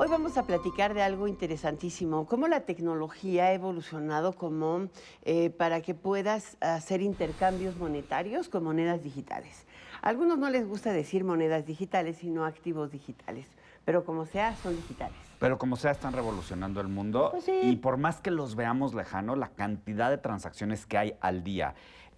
Hoy vamos a platicar de algo interesantísimo, cómo la tecnología ha evolucionado para que puedas hacer intercambios monetarios con monedas digitales. A algunos no les gusta decir monedas digitales, sino activos digitales, pero como sea, son digitales. Pero como sea, están revolucionando el mundo. Pues sí. Y por más que los veamos lejanos, la cantidad de transacciones que hay al día,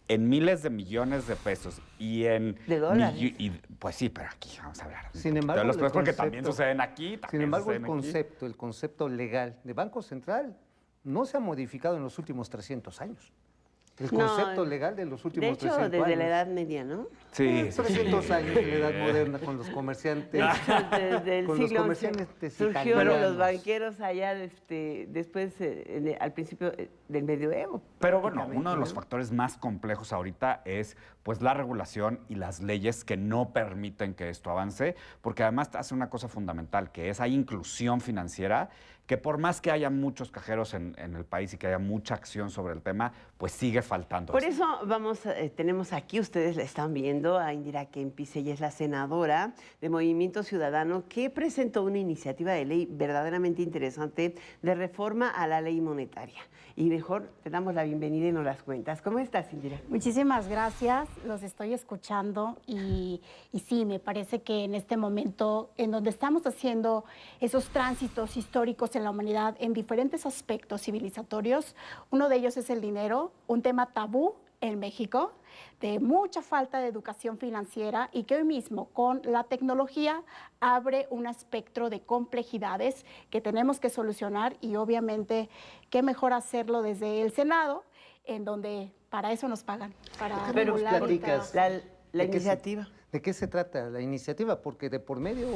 en miles de millones de pesos y en... De dólares. Pues sí, pero aquí vamos a hablar. Sin embargo, de los pesos porque concepto, también suceden aquí. Sin embargo, el concepto legal de Banco Central no se ha modificado en los últimos 300 años. El concepto legal de los últimos 300 años. De hecho, desde la Edad Media, ¿no? Sí. 300 años de la Edad Moderna con los comerciantes. Desde el siglo XI surgieron los banqueros allá después, al principio del medioevo. Pero bueno, uno de los factores más complejos ahorita es pues la regulación y las leyes que no permiten que esto avance, porque además hace una cosa fundamental, que es hay inclusión financiera, que por más que haya muchos cajeros en el país y que haya mucha acción sobre el tema, pues sigue faltando. Por eso tenemos aquí, ustedes la están viendo, a Indira Kempis. Ella es la senadora de Movimiento Ciudadano que presentó una iniciativa de ley verdaderamente interesante de reforma a la ley monetaria. Y mejor te damos la bienvenida y nos las cuentas. ¿Cómo estás, Indira? Muchísimas gracias, los estoy escuchando y sí, me parece que en este momento en donde estamos haciendo esos tránsitos históricos en la humanidad en diferentes aspectos civilizatorios, uno de ellos es el dinero, un tema tabú en México, de mucha falta de educación financiera y que hoy mismo con la tecnología abre un espectro de complejidades que tenemos que solucionar y obviamente qué mejor hacerlo desde el Senado, en donde para eso nos pagan, para regular la iniciativa. ¿De qué se trata la iniciativa? Porque de por medio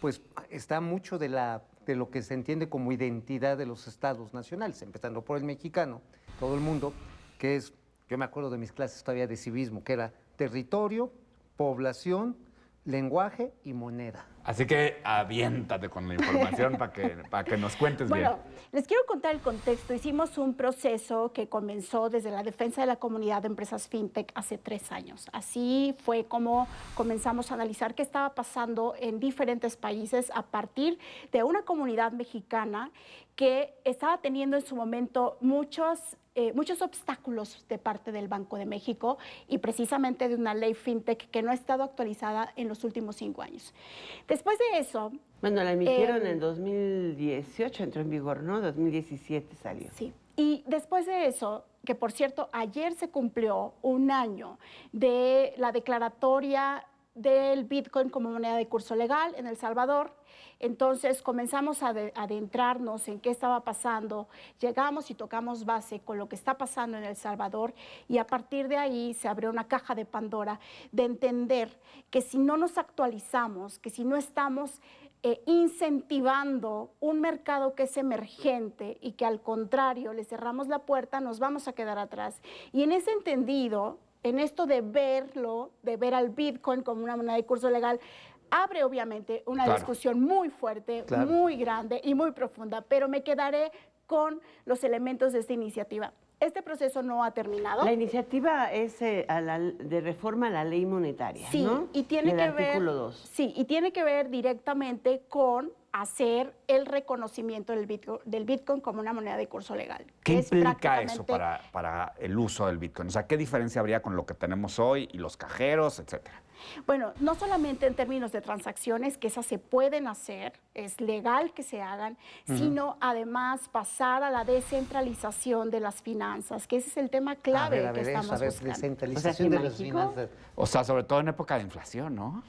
pues está mucho de lo que se entiende como identidad de los estados nacionales, empezando por el mexicano, todo el mundo, que es... Yo me acuerdo de mis clases todavía de civismo, que era territorio, población, lenguaje y moneda. Así que aviéntate con la información para que nos cuentes bien. Bueno, les quiero contar el contexto. Hicimos un proceso que comenzó desde la defensa de la comunidad de empresas fintech hace 3 años. Así fue como comenzamos a analizar qué estaba pasando en diferentes países a partir de una comunidad mexicana que estaba teniendo en su momento muchos obstáculos de parte del Banco de México y precisamente de una ley fintech que no ha estado actualizada en los últimos 5 años. Después de eso... Bueno, la emitieron en 2018, entró en vigor, ¿no? 2017 salió. Sí, y después de eso, que por cierto, ayer se cumplió 1 año de la declaratoria del Bitcoin como moneda de curso legal en El Salvador. Entonces comenzamos a adentrarnos en qué estaba pasando, llegamos y tocamos base con lo que está pasando en El Salvador y a partir de ahí se abrió una caja de Pandora de entender que si no nos actualizamos, que si no estamos incentivando un mercado que es emergente y que al contrario le cerramos la puerta, nos vamos a quedar atrás. Y en ese entendido, en esto de ver al Bitcoin como una moneda de curso legal, abre obviamente una discusión muy fuerte, muy grande y muy profunda, pero me quedaré con los elementos de esta iniciativa. Este proceso no ha terminado. La iniciativa es de reforma a la ley monetaria, sí, ¿no? Y tiene que ver, artículo 2. Sí, y tiene que ver directamente con hacer el reconocimiento del Bitcoin como una moneda de curso legal. ¿Qué implica eso para el uso del Bitcoin? O sea, ¿qué diferencia habría con lo que tenemos hoy y los cajeros, etcétera? Bueno, no solamente en términos de transacciones, que esas se pueden hacer, es legal que se hagan, sino además pasar a la descentralización de las finanzas, que ese es el tema clave que estamos buscando. Descentralización de las finanzas. O sea, sobre todo en época de inflación, ¿no?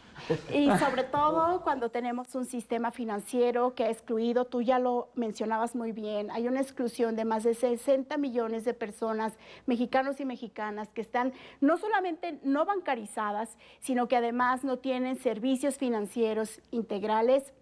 Y sobre todo cuando tenemos un sistema financiero que ha excluido, tú ya lo mencionabas muy bien, hay una exclusión de más de 60 millones de personas, mexicanos y mexicanas, que están no solamente no bancarizadas, sino que además no tienen servicios financieros integrales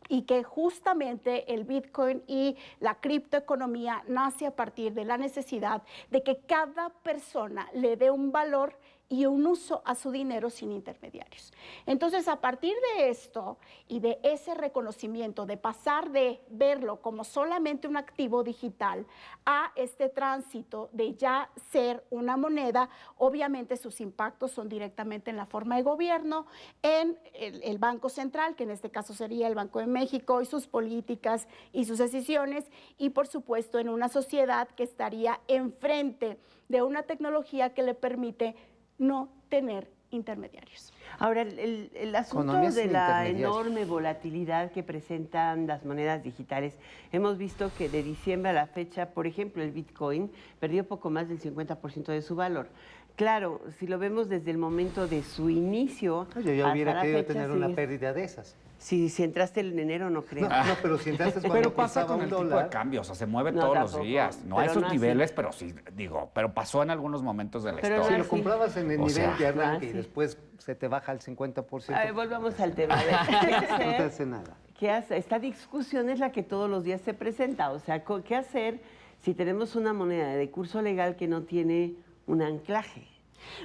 y que justamente el Bitcoin y la criptoeconomía nace a partir de la necesidad de que cada persona le dé un valor y un uso a su dinero sin intermediarios. Entonces, a partir de esto y de ese reconocimiento, de pasar de verlo como solamente un activo digital a este tránsito de ya ser una moneda, obviamente sus impactos son directamente en la forma de gobierno, en el Banco Central, que en este caso sería el Banco de México, y sus políticas y sus decisiones, y por supuesto en una sociedad que estaría enfrente de una tecnología que le permite no tener intermediarios. Ahora, el asunto Economía de sin la intermediarios. enorme volatilidad que presentan las monedas digitales, hemos visto que de diciembre a la fecha, por ejemplo, el Bitcoin perdió poco más del 50% de su valor. Claro, si lo vemos desde el momento de su inicio, Yo ya hasta hubiera la querido fecha, tener sí. una pérdida de esas. Si entraste en enero, no creo. No, pero si entraste cuando Pero pasa costaba con un el tipo de dólar. cambio, o sea, se mueve No, todos tampoco, los días. No a pero esos no así. niveles, pero sí, digo, pero pasó en algunos momentos de la Pero historia. Si no lo sí. comprabas en el O nivel sea, de arranque y sí. después se te baja al 50%, A ver, volvamos al tema. A ver, ¿qué no te hacer? hace nada. ¿Qué hace? Esta discusión es la que todos los días se presenta. O sea, ¿qué hacer si tenemos una moneda de curso legal que no tiene un anclaje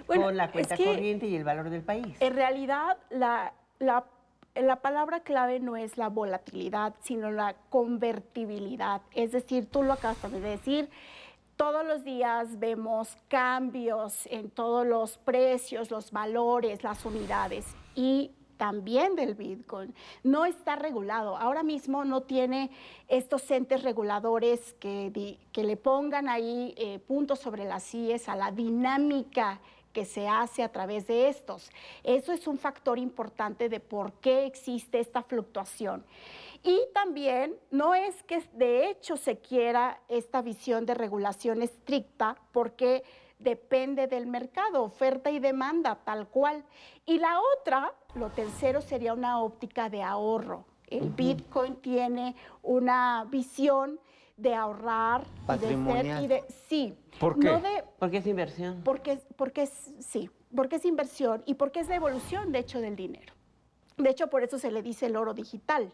Bueno, con la es cuenta que corriente y el valor del país? En realidad, la palabra clave no es la volatilidad, sino la convertibilidad. Es decir, tú lo acabas de decir, todos los días vemos cambios en todos los precios, los valores, las unidades y también del Bitcoin. No está regulado. Ahora mismo no tiene estos entes reguladores que le pongan ahí puntos sobre las IES a la dinámica que se hace a través de estos. Eso es un factor importante de por qué existe esta fluctuación. Y también no es que de hecho se quiera esta visión de regulación estricta, porque depende del mercado, oferta y demanda, tal cual. Y la otra, lo tercero, sería una óptica de ahorro. El Bitcoin tiene una visión de ahorrar Patrimonial. y de sí. ¿Por qué? No de, Porque es inversión. porque es inversión y porque es la evolución, de hecho, del dinero. De hecho, por eso se le dice el oro digital,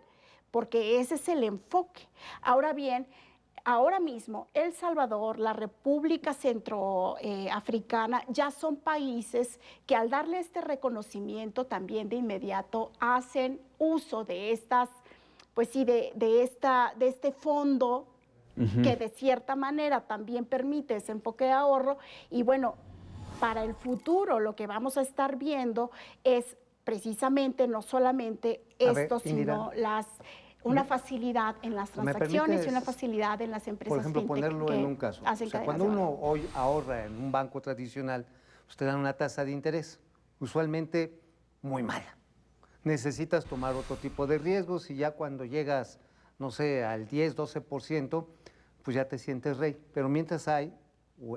porque ese es el enfoque. Ahora bien, ahora mismo El Salvador, la República Centroafricana, ya son países que al darle este reconocimiento también de inmediato hacen uso de estas, pues sí, de este fondo que de cierta manera también permite ese enfoque de ahorro. Y bueno, para el futuro lo que vamos a estar viendo es precisamente no solamente A ver, esto, Indira, sino una facilidad en las ¿me transacciones y permites, una facilidad en las empresas por ejemplo, fintech ponerlo que en un caso? hacen O sea, cadenas cuando de uno valor. hoy ahorra en un banco tradicional, pues te dan una tasa de interés, usualmente muy mala. Necesitas tomar otro tipo de riesgos y ya cuando llegas, no sé, al 10, 12%, pues ya te sientes rey. Pero mientras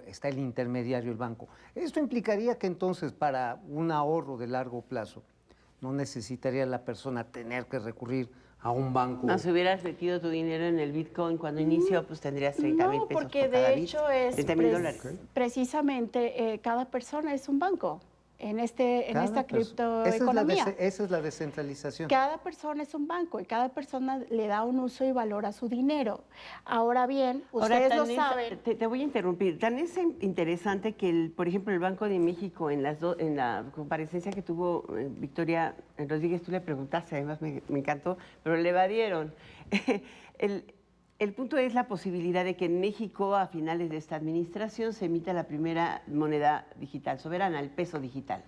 está el intermediario, el banco. Esto implicaría que entonces para un ahorro de largo plazo no necesitaría la persona tener que recurrir a un banco. No, si hubieras metido tu dinero en el Bitcoin cuando inició, pues tendrías 30,000 No, pesos porque por cada de bit. hecho es 30,000 dólares. precisamente cada persona es un banco en esta criptoeconomía. Esa es la descentralización. Cada persona es un banco y cada persona le da un uso y valor a su dinero. Ahora bien, ustedes lo saben. Te voy a interrumpir. Tan es interesante que, por ejemplo, el Banco de México, en la comparecencia que tuvo Victoria Rodríguez, tú le preguntaste, además me encantó, pero le evadieron. El punto es la posibilidad de que en México, a finales de esta administración, se emita la primera moneda digital soberana, el peso digital.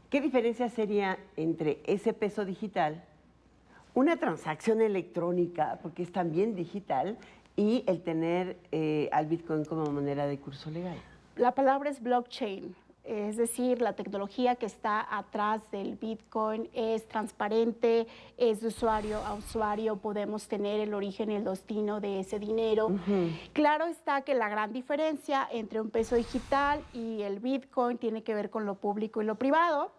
¿Qué diferencia sería entre ese peso digital, una transacción electrónica, porque es también digital, y el tener al Bitcoin como moneda de curso legal? La palabra es blockchain. Es decir, la tecnología que está atrás del Bitcoin es transparente, es de usuario a usuario, podemos tener el origen y el destino de ese dinero. Claro está que la gran diferencia entre un peso digital y el Bitcoin tiene que ver con lo público y lo privado.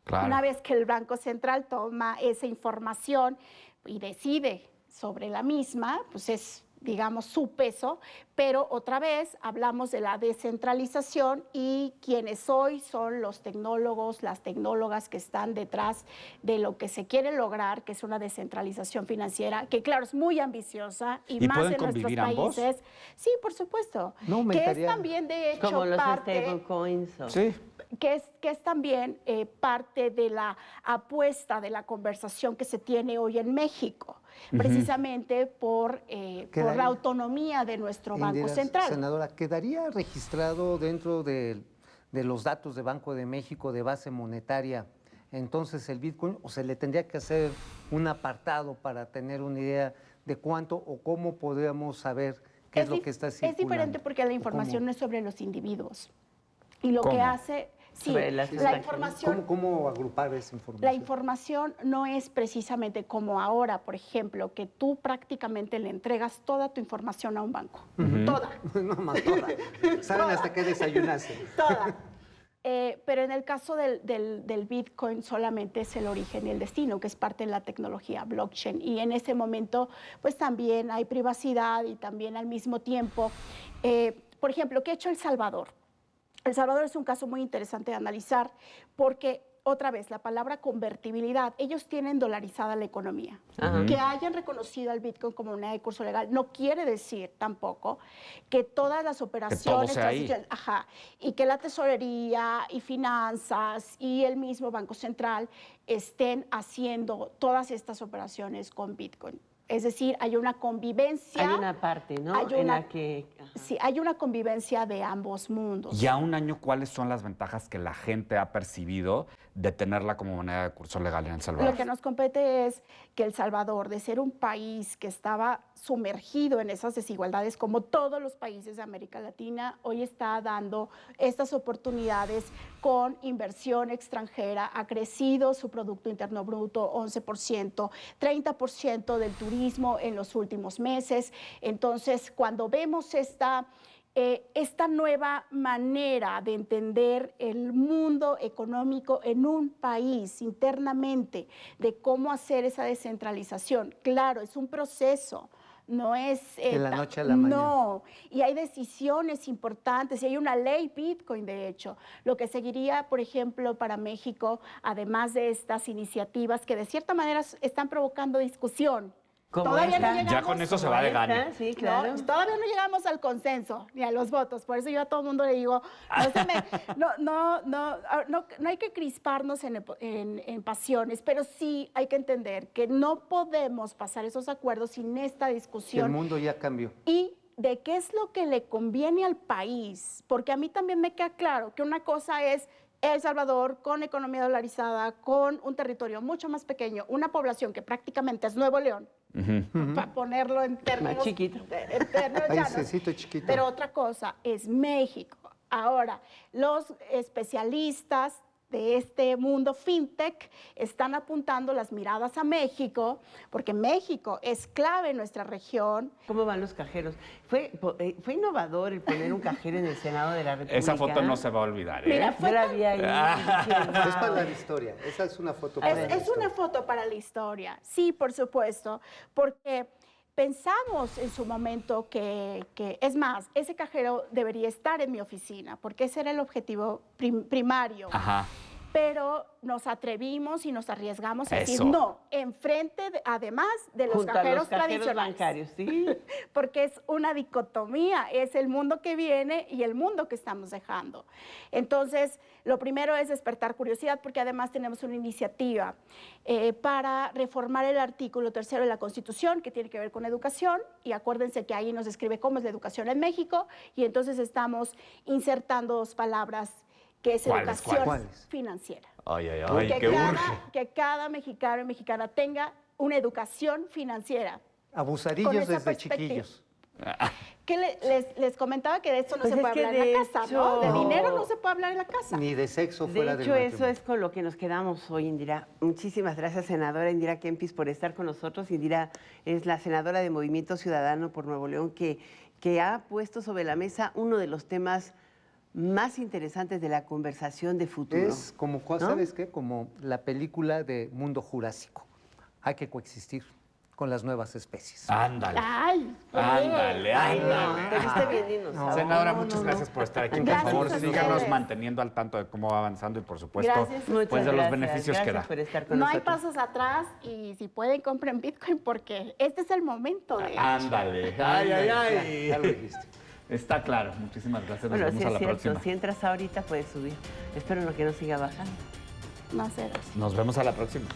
Claro. Una vez que el Banco Central toma esa información y decide sobre la misma, pues es, digamos, su peso, pero otra vez hablamos de la descentralización y quienes hoy son los tecnólogos, las tecnólogas que están detrás de lo que se quiere lograr, que es una descentralización financiera, que claro, es muy ambiciosa y ¿Y más pueden en nuestros convivir ambos? países. Sí, por supuesto. No que es aumentaría- también, de hecho, Como los parte... stablecoins. Sí. que es también parte de la apuesta de la conversación que se tiene hoy en México, precisamente por la autonomía de nuestro Banco Indira, Central. Senadora, ¿quedaría registrado dentro de los datos de Banco de México de base monetaria entonces el Bitcoin, o se le tendría que hacer un apartado para tener una idea de cuánto o cómo podríamos saber qué es lo que está circulando? Es diferente porque la información no es sobre los individuos. Y lo ¿Cómo? que hace... Sí, la información... ¿Cómo agrupar esa información? La información no es precisamente como ahora, por ejemplo, que tú prácticamente le entregas toda tu información a un banco. Toda. No más toda. Saben hasta qué desayunaste. Toda. Pero en el caso del Bitcoin solamente es el origen y el destino, que es parte de la tecnología blockchain. Y en ese momento, pues también hay privacidad y también al mismo tiempo, por ejemplo, ¿qué ha hecho El Salvador? El Salvador es un caso muy interesante de analizar porque, otra vez, la palabra convertibilidad, ellos tienen dolarizada la economía. Que hayan reconocido al Bitcoin como moneda de curso legal no quiere decir tampoco que todas las operaciones... y que la tesorería y finanzas y el mismo Banco Central estén haciendo todas estas operaciones con Bitcoin. Es decir, hay una convivencia. Hay una parte, ¿no? Sí, hay una convivencia de ambos mundos. Y a un año, ¿cuáles son las ventajas que la gente ha percibido de tenerla como moneda de curso legal en El Salvador? Lo que nos compete es que El Salvador, de ser un país que estaba sumergido en esas desigualdades, como todos los países de América Latina, hoy está dando estas oportunidades con inversión extranjera. Ha crecido su Producto Interno Bruto 11%, 30% del turismo en los últimos meses. Entonces, cuando vemos esta nueva manera de entender el mundo económico en un país internamente, de cómo hacer esa descentralización. Claro, es un proceso, no es... de la noche a la mañana. No, y hay decisiones importantes, y hay una ley Bitcoin, de hecho. Lo que seguiría, por ejemplo, para México, además de estas iniciativas que de cierta manera están provocando discusión. Todavía no ya con eso se va de gane. Sí, claro. No, todavía no llegamos al consenso ni a los votos. Por eso yo a todo el mundo le digo, no hay que crisparnos en pasiones, pero sí hay que entender que no podemos pasar esos acuerdos sin esta discusión. El mundo ya cambió. Y de qué es lo que le conviene al país, porque a mí también me queda claro que una cosa es El Salvador con economía dolarizada, con un territorio mucho más pequeño, una población que prácticamente es Nuevo León, para ponerlo en términos... Más chiquito. Paísecito chiquito. Pero otra cosa es México. Ahora, los especialistas de este mundo fintech están apuntando las miradas a México, porque México es clave en nuestra región. ¿Cómo van los cajeros? Fue innovador el poner un cajero en el Senado de la República. Esa foto no se va a olvidar, ¿eh? Mira, Yo la vi ahí. Es para la historia. Esa es una foto para la historia. Es una foto para la historia, sí, por supuesto, porque pensamos en su momento que, es más, ese cajero debería estar en mi oficina, porque ese era el objetivo primario. Ajá. Pero nos atrevimos y nos arriesgamos a decir Eso. no, enfrente, además de los Junto a cajeros los cajeros tradicionales. bancarios, sí. Porque es una dicotomía, es el mundo que viene y el mundo que estamos dejando. Entonces, lo primero es despertar curiosidad, porque además tenemos una iniciativa para reformar el artículo 3º de la Constitución, que tiene que ver con educación, y acuérdense que ahí nos describe cómo es la educación en México, y entonces estamos insertando dos palabras, que es educación financiera. Ay, qué urge. Que cada mexicano y mexicana tenga una educación financiera. Abusadillos desde chiquillos. Que les comentaba que de esto no Pues se es puede que hablar en la casa, ¿no? De hecho- dinero no se puede hablar en la casa. Ni de sexo De fuera del hecho, eso matrimonio. es con lo que nos quedamos hoy, Indira. Muchísimas gracias, senadora Indira Kempis, por estar con nosotros. Indira es la senadora de Movimiento Ciudadano por Nuevo León que ha puesto sobre la mesa uno de los temas más interesantes de la conversación de futuro. Es como, ¿sabes qué? Como la película de Mundo Jurásico. Hay que coexistir con las nuevas especies. Ándale. Ay, Ándale, Ay, no, ándale. te viste bien dinosaurio. Senadora, No, muchas no, gracias no. por estar aquí. Gracias por favor, a síganos ustedes. manteniendo al tanto de cómo va avanzando y, por supuesto, Gracias. Muchas pues de los gracias, beneficios que gracias da. por estar con no hay nosotros. pasos atrás y si pueden compren Bitcoin porque este es el momento de... Ándale. Ay. Ya lo dijiste. Está claro. Muchísimas gracias. Nos Bueno, vemos sí a es la cierto, próxima. si entras ahorita puedes subir. Espero no que no siga bajando. No sé. Nos vemos a la próxima.